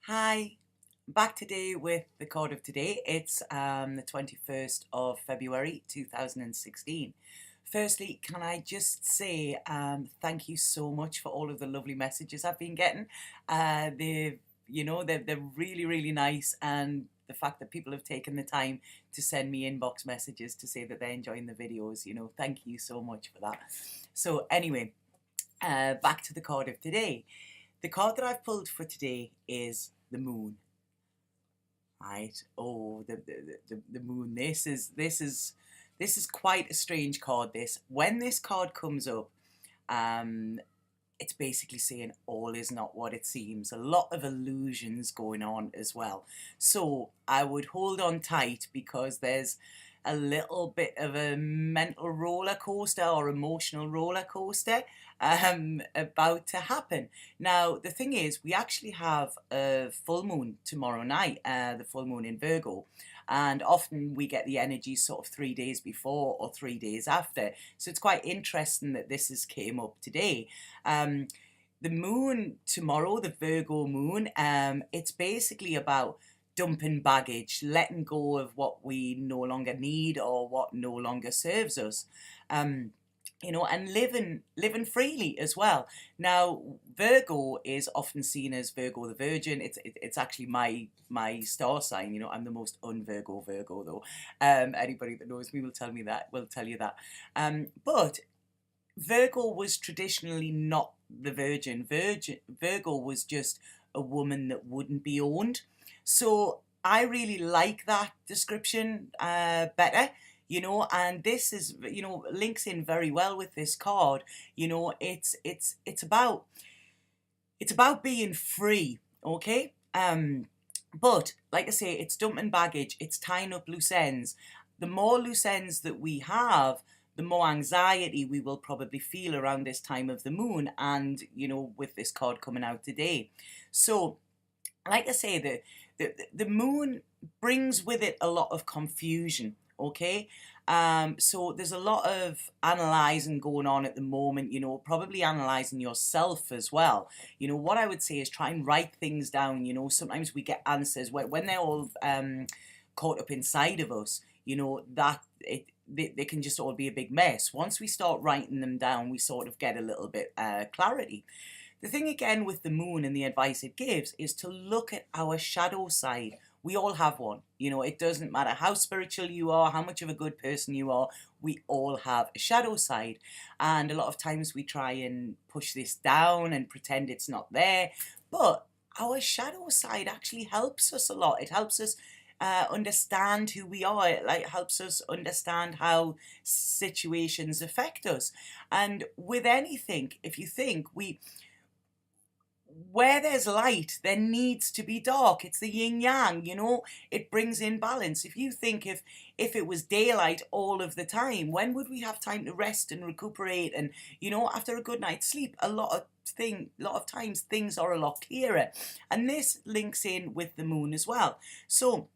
Hi, back today with the card of today. It's the 21st of February 2016. Firstly, can I just say thank you so much for all of the lovely messages I've been getting. They're really, really nice, and the fact that people have taken the time to send me inbox messages to say that they're enjoying the videos, thank you so much for that. So anyway, back to the card of today. The card that I've pulled for today is the moon. Right? Oh, the moon. This is quite a strange card. When this card comes up, um, it's basically saying all is not what it seems. A lot of illusions going on as well. So I would hold on tight because there's a little bit of a mental roller coaster or emotional roller coaster about to happen. Now, the thing is, we actually have a full moon tomorrow night, the full moon in Virgo. And often we get the energy sort of 3 days before or 3 days after. So it's quite interesting that this has came up today. The moon tomorrow, the Virgo moon, it's basically about dumping baggage, letting go of what we no longer need or what no longer serves us. And living freely as well. Now, Virgo is often seen as Virgo the Virgin. It's actually my star sign. I'm the most un-Virgo Virgo though. Anybody that knows me will tell you that. But Virgo was traditionally not the Virgin. Virgo was just a woman that wouldn't be owned. So I really like that description better, and this is, links in very well with this card. It's about being free, okay? But like I say, it's dumping baggage, it's tying up loose ends. The more loose ends that we have, the more anxiety we will probably feel around this time of the moon, and with this card coming out today. So like I say, the moon brings with it a lot of confusion, okay? So there's a lot of analysing going on at the moment, probably analysing yourself as well. What I would say is try and write things down. Sometimes we get answers when they're all caught up inside of us, they can just all be a big mess. Once we start writing them down, we sort of get a little bit clarity. The thing again with the moon and the advice it gives is to look at our shadow side. We all have one. It doesn't matter how spiritual you are, how much of a good person you are, we all have a shadow side. And a lot of times we try and push this down and pretend it's not there. But our shadow side actually helps us a lot. It helps us understand who we are. It helps us understand how situations affect us. And with anything, if you think where there's light, there needs to be dark. It's the yin yang, it brings in balance. If you think if it was daylight all of the time, when would we have time to rest and recuperate? And after a good night's sleep, a lot of times things are a lot clearer. And this links in with the moon as well. So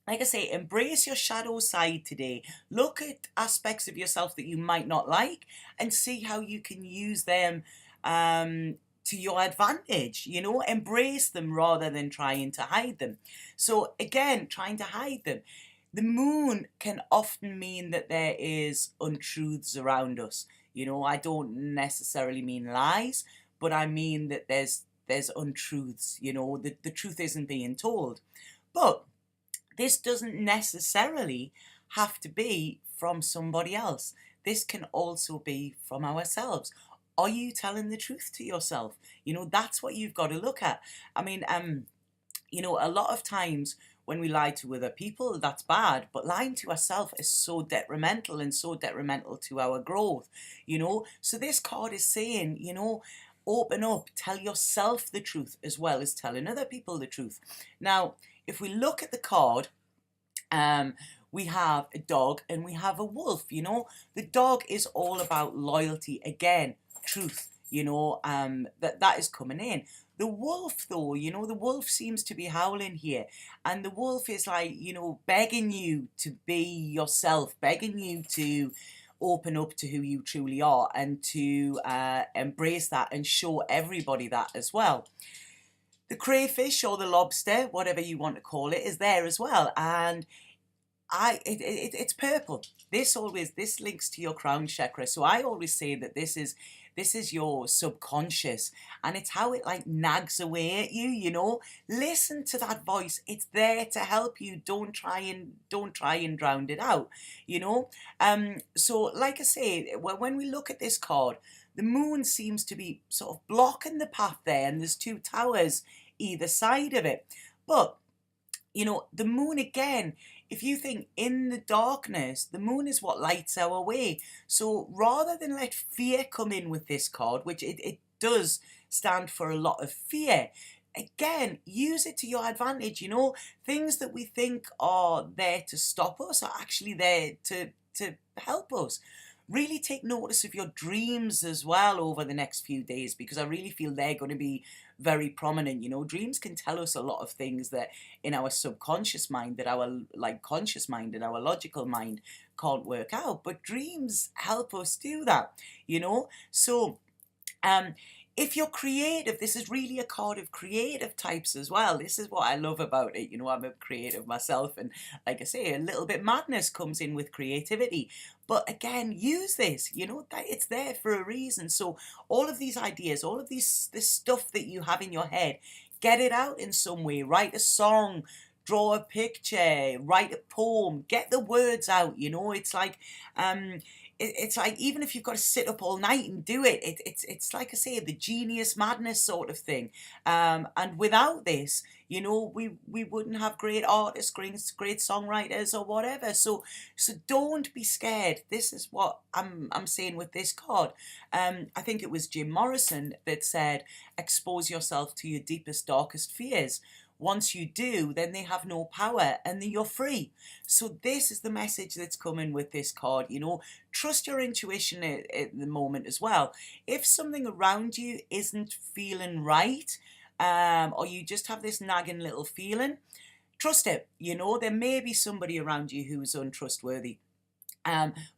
like I say, embrace your shadow side today. Look at aspects of yourself that you might not like and see how you can use them to your advantage. Embrace them rather than trying to hide them. So again, trying to hide them. The moon can often mean that there is untruths around us. I don't necessarily mean lies, but I mean that there's untruths. The truth isn't being told. But this doesn't necessarily have to be from somebody else. This can also be from ourselves. Are you telling the truth to yourself? That's what you've got to look at. I mean, a lot of times when we lie to other people, that's bad, but lying to ourselves is so detrimental and so detrimental to our growth, So this card is saying, open up, tell yourself the truth as well as telling other people the truth. Now, if we look at the card, we have a dog and we have a wolf. The dog is all about loyalty, again, truth, that is coming in. The wolf though, the wolf seems to be howling here, and the wolf is like, begging you to be yourself, begging you to open up to who you truly are and to embrace that and show everybody that as well. The crayfish or the lobster, whatever you want to call it, is there as well. And it's purple. This links to your crown chakra. So I always say that this is your subconscious, and it's how it like nags away at you, you know. Listen to that voice. It's there to help you. Don't try and drown it out, you know. So like I say, when we look at this card, the moon seems to be sort of blocking the path there, and there's two towers either side of it. But you know, the moon again, if you think in the darkness, the moon is what lights our way. So rather than let fear come in with this card, which it does stand for a lot of fear, again, use it to your advantage. You know, things that we think are there to stop us are actually there to help us. Really take notice of your dreams as well over the next few days, because I really feel they're going to be very prominent. You know, dreams can tell us a lot of things that in our subconscious mind, that our like conscious mind and our logical mind can't work out, but dreams help us do that, you know. So if you're creative, this is really a card of creative types as well. This is what I love about it. You know, I'm a creative myself, and like I say, a little bit madness comes in with creativity. But again, use this, you know, that it's there for a reason. So all of these ideas, all of this stuff that you have in your head, get it out in some way. Write a song, draw a picture, write a poem, get the words out, you know. It's like it's like, even if you've got to sit up all night and do it, it's like I say, the genius madness sort of thing. And without this, you know, we wouldn't have great artists, great songwriters or whatever. So don't be scared. This is what I'm saying with this card. I think it was Jim Morrison that said, expose yourself to your deepest, darkest fears. Once you do, then they have no power and then you're free. So this is the message that's coming with this card, you know. Trust your intuition at the moment as well. If something around you isn't feeling right, or you just have this nagging little feeling, trust it. You know, there may be somebody around you who is untrustworthy.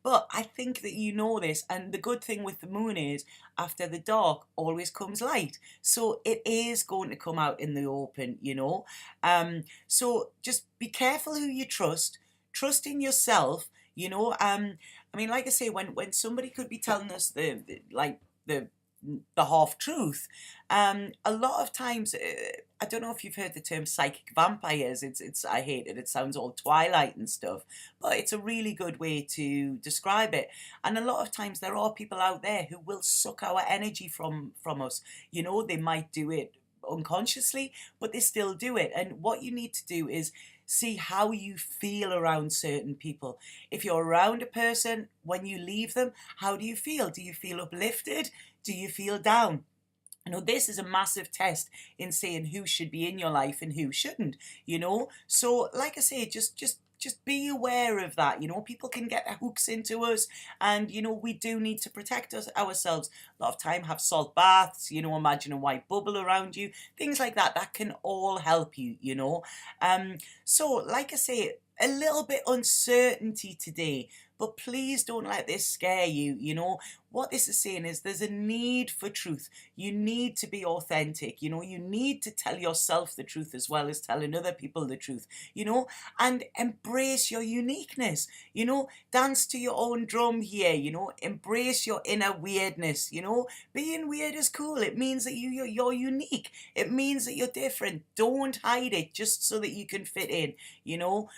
But I think that you know this, and the good thing with the moon is, after the dark always comes light. So it is going to come out in the open, you know. So just be careful who you trust in yourself, you know. I mean, like I say, when somebody could be telling us the half truth, a lot of times, I don't know if you've heard the term psychic vampires. It's I hate it. It sounds all Twilight and stuff, but it's a really good way to describe it. And a lot of times there are people out there who will suck our energy from us. You know, they might do it unconsciously, but they still do it. And what you need to do is see how you feel around certain people. If you're around a person, when you leave them, how do you feel? Do you feel uplifted? Do you feel down? You know, this is a massive test in saying who should be in your life and who shouldn't, you know. So like I say, just be aware of that. You know, people can get hooks into us, and you know, we do need to protect ourselves. A lot of time, have salt baths, you know, imagine a white bubble around you, things like that. That can all help you, you know. So like I say, a little bit uncertainty today, but please don't let this scare you. You know, what this is saying is there's a need for truth. You need to be authentic. You know, you need to tell yourself the truth as well as telling other people the truth, you know, and embrace your uniqueness. You know, dance to your own drum here, you know, embrace your inner weirdness, you know. Being weird is cool. It means that you're unique. It means that you're different. Don't hide it just so that you can fit in, you know.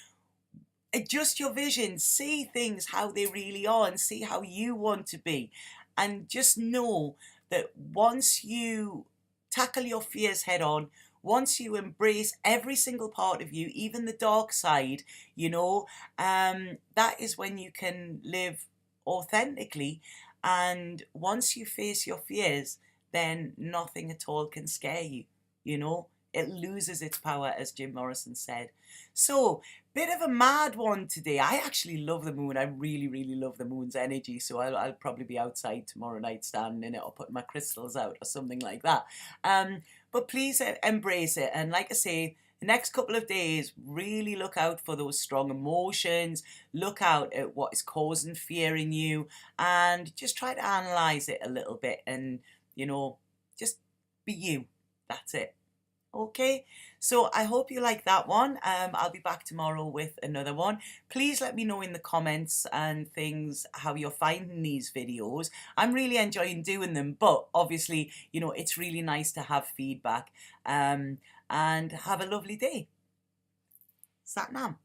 Adjust your vision, see things how they really are and see how you want to be. And just know that once you tackle your fears head on, once you embrace every single part of you, even the dark side, you know, that is when you can live authentically. And once you face your fears, then nothing at all can scare you, you know. It loses its power, as Jim Morrison said. So, bit of a mad one today. I actually love the moon. I really, really love the moon's energy. So I'll probably be outside tomorrow night standing in it, or putting my crystals out or something like that. But please embrace it. And like I say, the next couple of days, really look out for those strong emotions. Look out at what is causing fear in you, and just try to analyze it a little bit. And, you know, just be you. That's it. Okay, so I hope you like that one. I'll be back tomorrow with another one. Please let me know in the comments and things how you're finding these videos. I'm really enjoying doing them, but obviously, you know, it's really nice to have feedback. And have a lovely day. Sat Nam.